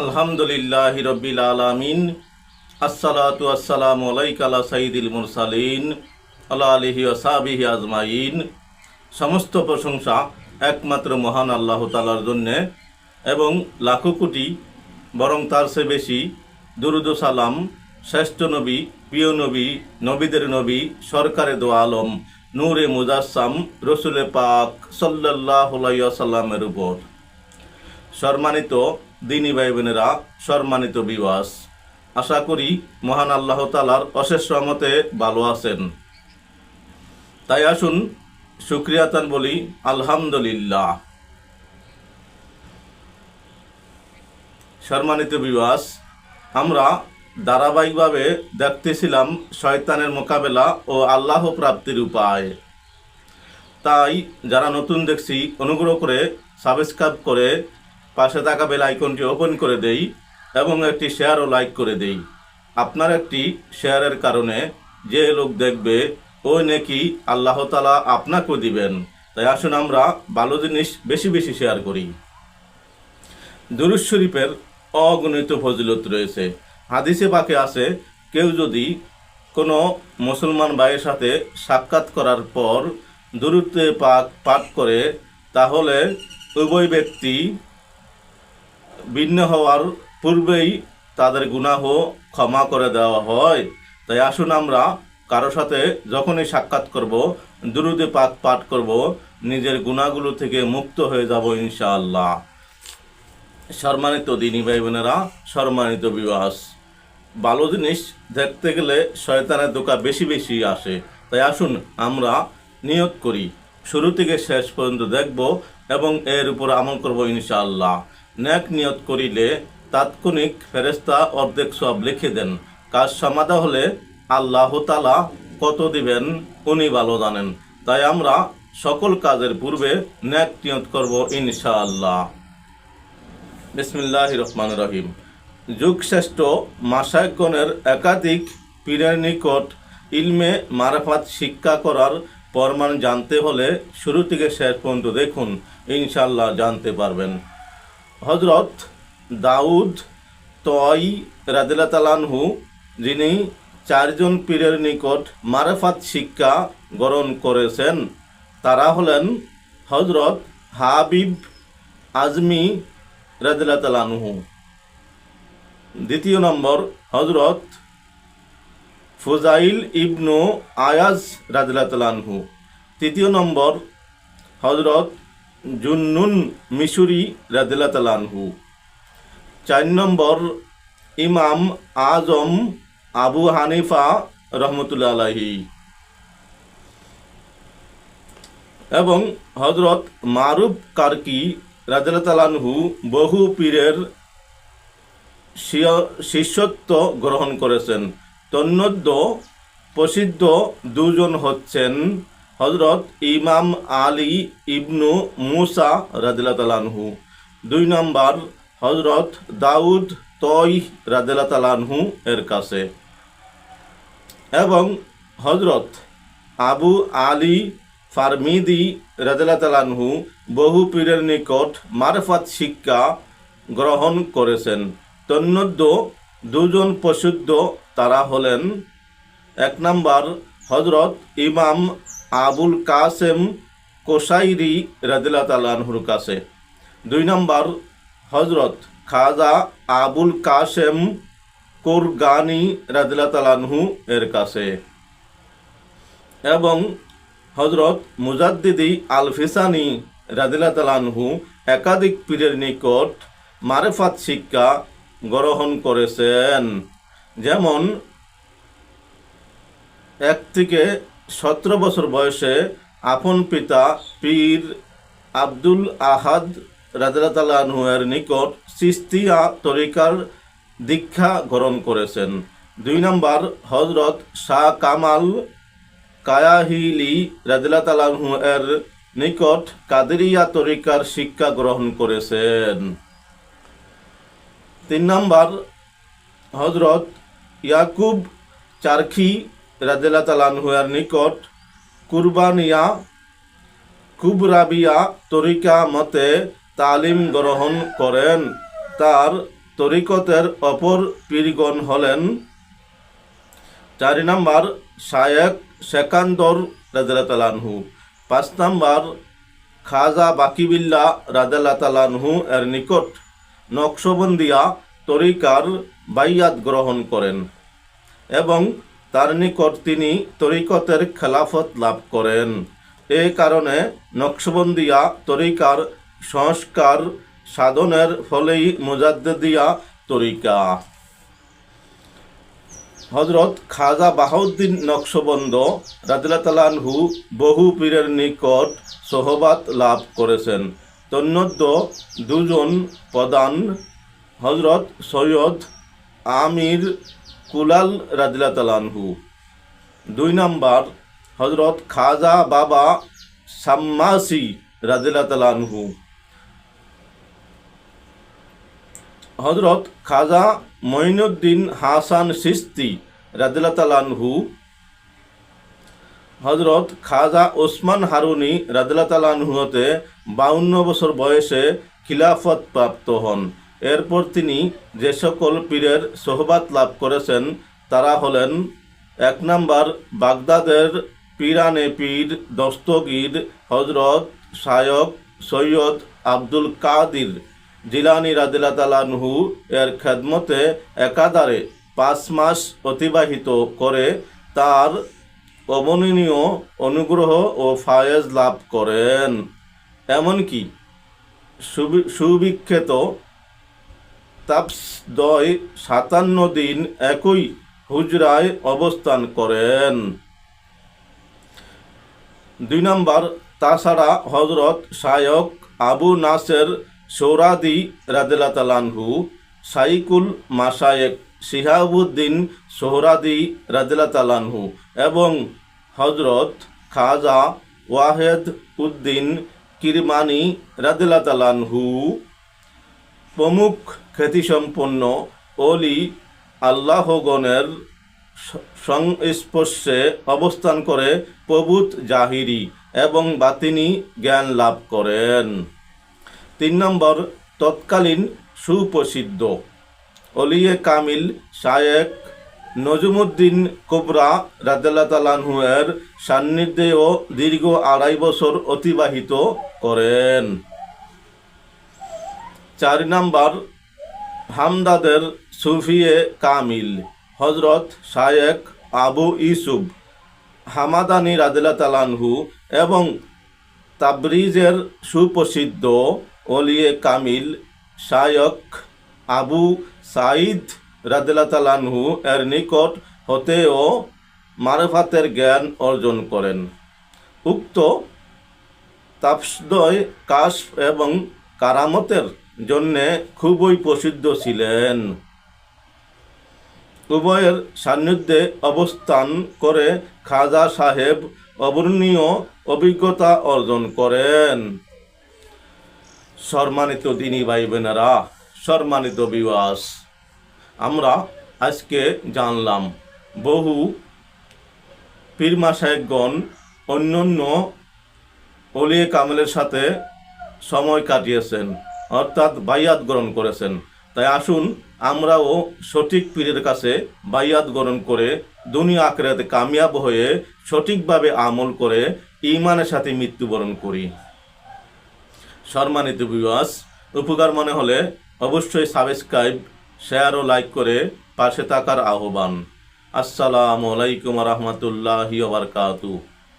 আলহামদুলিল্লাহি রব্বিল আলামিন। আসসালাতু আসসালামু আলাইকা আলা সাইয়্যিদিল মুরসালিন আলা আলিহি ওয়া সাহবিহি আজমাইন। সমস্ত প্রশংসা একমাত্র মহান আল্লাহ তাআলার জন্যে এবং লাখো কোটি বরং তার চেয়ে বেশি দুরুদ ও সালাম শ্রেষ্ঠ নবী, প্রিয় নবী, নবীদের নবী, সরকারে দো আলম, নূরে মুজাসসাম রসুলে পাক সাল্লাল্লাহু আলাইহি ওয়াসাল্লামের উপর। সম্মানিত দিনী ভাই বোনেরা, সম্মানিত বিওয়াস, আশা করি মহান আল্লাহ তাআলার অশেষ রহমতে ভালো আছেন। তাই আসুন শুকরিয়াতান বলি আলহামদুলিল্লাহ। সম্মানিত বিওয়াস, আমরা ধারাবাহিকভাবে দেখতেছিলাম শয়তানের মোকাবেলা ও আল্লাহ প্রাপ্তির উপায়। তাই যারা নতুন দেখছি অনুগ্রহ করে সাবস্ক্রাইব করে পাশে থাকা বেল আইকনটি ওপেন করে দেই এবং একটি শেয়ার ও লাইক করে দেই। আপনার একটি শেয়ারের কারণে যে লোক দেখবে ওই নেকি আল্লাহ তাআলা আপনাকেও দিবেন। তাই আসুন আমরা ভালো জিনিস বেশি বেশি শেয়ার করি। দুরূদ শরীফের অগণিত ফজিলত রয়েছে। হাদিসে পাকে আছে, কেউ যদি কোনো মুসলমান ভাইয়ের সাথে সাক্ষাৎ করার পর দুরূদে পাক পাঠ করে তাহলে উভয় ব্যক্তি ভিন্ন হওয়ার পূর্বেই তাদের গুনাহ ক্ষমা করে দেওয়া হয়। তাই আসুন আমরা কারো সাথে যখনই সাক্ষাৎ করব দুরূদে পাক পাঠ করব, নিজের গুনাহগুলো থেকে মুক্ত হয়ে যাব ইনশাআল্লাহ। সম্মানিত দিনী ভাই বোনেরা, সম্মানিত বিওয়াস, ভালো জিনিস দেখতে গেলে শয়তানের ধোঁকা বেশি বেশি আসে। তাই আসুন আমরা নিয়ত করি, শুরু থেকে শেষ পর্যন্ত দেখব এবং এর উপর আমল করব ইনশাআল্লাহ। নেক নিয়ত করিলে তাৎক্ষণিক ফেরেশতা অর্ধেক সওয়াব লিখে দেন। কাজ সমাধা হলে আল্লাহ তাআলা কত দিবেন উনি ভালো জানেন। তাই আমরা সকল কাজের পূর্বে নেক নিয়ত করব ইনশাআল্লাহ। বিসমিল্লাহির রহমানির রহিম। যুগশ্রেষ্ঠ মাশায়েখগণের একাধিক পীরের নিকট ইলমে মারফাত শিক্ষা করার প্রমাণ জানতে হলে শুরু থেকে শেষ পর্যন্ত দেখুন, ইনশাআল্লাহ জানতে পারবেন। হযরত দাউদ তঈ রাদিয়াল্লাহু তাআলা আনহু, যিনি চারজন পীরের নিকট মারফাত শিক্ষা গ্রহণ করেছেন, তারা হলেন হযরত হাবিব আজমি রাদিয়াল্লাহু তাআলা আনহু। দ্বিতীয় নম্বর হযরত ফুজাইল ইবনু আয়াজ রাদিয়াল্লাহু তাআলা আনহু। তৃতীয় নম্বর হযরত জুন্নুন মিশরি রাদিয়াল্লাহু তাআলা আনহু। 4 নম্বর ইমাম আজম আবু হানিফা রহমতুল্লাহ আলাইহি এবং হযরত মারুফ কারকি রাদিয়াল্লাহু তাআলা আনহু বহু পীরের শিষ্যত্ব গ্রহণ করেছেন। তন্মধ্যে প্রসিদ্ধ দুজন হচ্ছেন হযরত ইমাম আলী ইবনু মুসা রাদিয়াল্লাহু তাআলা আনহু, 2 নম্বর হযরত দাউদ তঈ রাদিয়াল্লাহু তাআলা আনহু এর কাছে এবং হযরত আবু আলী ফারমিদি রাদিয়াল্লাহু তাআলা আনহু বহু পীরের নিকট মারফাত শিক্ষা গ্রহণ করেছেন। তন্মধ্যে দুজন প্রসিদ্ধ, তারা হলেন 1 নম্বর হযরত ইমাম আবুল কাসেম কোসাইরি রাদিয়াল্লাহু তাআলা আনহুর কাছে, 2 নম্বর হযরত খাজা আবুল কাসেম কোরগানি রাদিয়াল্লাহু তাআলা আনহু এর কাছে এবং হযরত মুজাদ্দিদি আল ফিসানি রাদিয়াল্লাহু তাআলা আনহু একাধিক পীরের নিকট মারফাত শিক্ষা গ্রহণ করেছেন। যেমন 1 থেকে 17 বছর বয়সে আপন পিতা পীর আব্দুল আহাদ রাদিয়াল্লাহু তাআলা আনহু এর নিকট চিশতিয়া তরিকার দীক্ষা গ্রহণ করেছেন। 2 নম্বর হযরত শাহ কামাল কায়াহিলি রাদিয়াল্লাহু তাআলা আনহু এর নিকট কাদেরিয়া তরিকার শিক্ষা গ্রহণ করেছেন। 3 নম্বর হযরত ইয়াকুব চারখি রাদিয়াল্লাহু তাআলা আনহু এর নিকট কুরবানিয়া কুবরাবিয়া তরিকা মতে তালিম গ্রহণ করেন। তার তরিকতের অপর পীরগণ হলেন 4 নম্বর শায়েখ সেকান্দর রাদিয়াল্লাহু তাআলা আনহু, 5 নম্বর খাজা বাকিবিল্লাহ রাদিয়াল্লাহু তাআলা আনহু এর নিকট নকশবন্দিয়া তরিকার বাইয়াত গ্রহণ করেন এবং তার নিকট তিনি তরিকতের খেলাফত লাভ করেন। এই কারণে নকশবন্দিয়া তরিকার সংস্কার সাধনের ফলেই মুজাদ্দিদিয়া তরিকা। হযরত খাজা বাহাউদ্দিন নকশবন্দ রাদিয়াল্লাহু তাআলা আনহু বহু পীরের নিকট সোহবাত লাভ করেছেন। তন্মধ্যে 2 জন প্রধান হযরত সৈয়দ আমির কুলাল রাদিয়াল্লাহু তাআলা আনহু, 2 নম্বর হযরত খাজা বাবা সাম্মাসি রাদিয়াল্লাহু তাআলা আনহু, হযরত খাজা মঈনুদ্দিন হাসান চিশতি রাদিয়াল্লাহু তাআলা আনহু, হযরত খাজা ওসমান হারুনি রাদিয়াল্লাহু তাআলা আনহু হতে 52 বছর বয়সে খিলাফত প্রাপ্ত হন। এরপর তিনি যে সকল পীরের সোহবাত লাভ করেছেন তারা হলেন 1 নম্বর বাগদাদের পীরানে পীর দস্তগীর হযরত শায়খ সৈয়দ আব্দুল কাদির জিলানী রাদিয়াল্লাহু তাআলা আনহু এর খেদমতে একাধারে 5 মাস অতিবাহিত করে তার অবর্ণনীয় অনুগ্রহ ও ফায়েজ লাভ করেন। এমনকি সুবিখ্যাত তাপসদয় 57 দিন একই হুজরায় অবস্থান করেন। 2 নম্বর তাছাড়া হযরত শায়খ আবু নাসের সৌরাদি রাদিয়াল্লাহু তাআলা আনহু, শাইকুল মাশায়েখ শিহাবুদ্দিন সোহরাদি রাদিয়াল্লাহু তাআলা আনহু এবং হযরত খাজা ওয়াহেদ উদ্দিন কিরমানি রাদিয়াল্লাহু তাআলা আনহু প্রমুখ খ্যাতিসম্পন্ন ওলি আল্লাহগণের সংস্পর্শে অবস্থান করে প্রভূত জাহিরি এবং বাতিনি জ্ঞান লাভ করেন। 3 নম্বর তৎকালীন সুপ্রসিদ্ধ ওলিয়ে কামিল শায়েখ নজমুদ্দিন কুবরা রাদিয়াল্লাহু তাআলা আনহু এর সান্নিধ্যেও দীর্ঘ 2.5 বছর অতিবাহিত করেন। 4 নম্বর হামদাদের সুফিয়ে কামিল হযরত শায়েখ আবু ইউসুফ হামাদানি রাদিয়াল্লাহু তাআলা আনহু এবং তাবরিজের সুপ্রসিদ্ধ ওলিয়ে কামিল শায়খ আবু সাঈদ রাদিয়াল্লাহু তাআলা আনহু এর নিকট হতেও মারফাতের জ্ঞান অর্জন করেন। উক্ত তাপসদয় কাশফ এবং কারামতের জন্যে খুবই প্রসিদ্ধ ছিলেন। উভয়ের সান্নিধ্যে অবস্থান করে খাজা সাহেব অবর্ণীয় অভিজ্ঞতা অর্জন করেন। সম্মানিত দিনী ভাই বোনেরা, সম্মানিত ভিউয়ার্স, আমরা আজকে জানলাম বহু পীর মাশায়েখগণ অন্যান্য ওলিয়ে কামেলের সাথে সময় কাটিয়েছেন, অর্থাৎ বাইয়াত গ্রহণ করেছেন। তাই আসুন আমরাও সঠিক পীরের কাছে বাইয়াত গ্রহণ করে দুনিয়া আখিরাতে কামিয়াব হয়ে সঠিকভাবে আমল করে ঈমানের সাথে মৃত্যুবরণ করি। সম্মানিত ভিউয়ার্স, উপকার মনে হলে অবশ্যই সাবস্ক্রাইব, শেয়ার ও লাইক করে পাশে থাকার আহ্বান। আসসালামু আলাইকুম ওয়া রাহমাতুল্লাহি ওয়া বারাকাতুহু।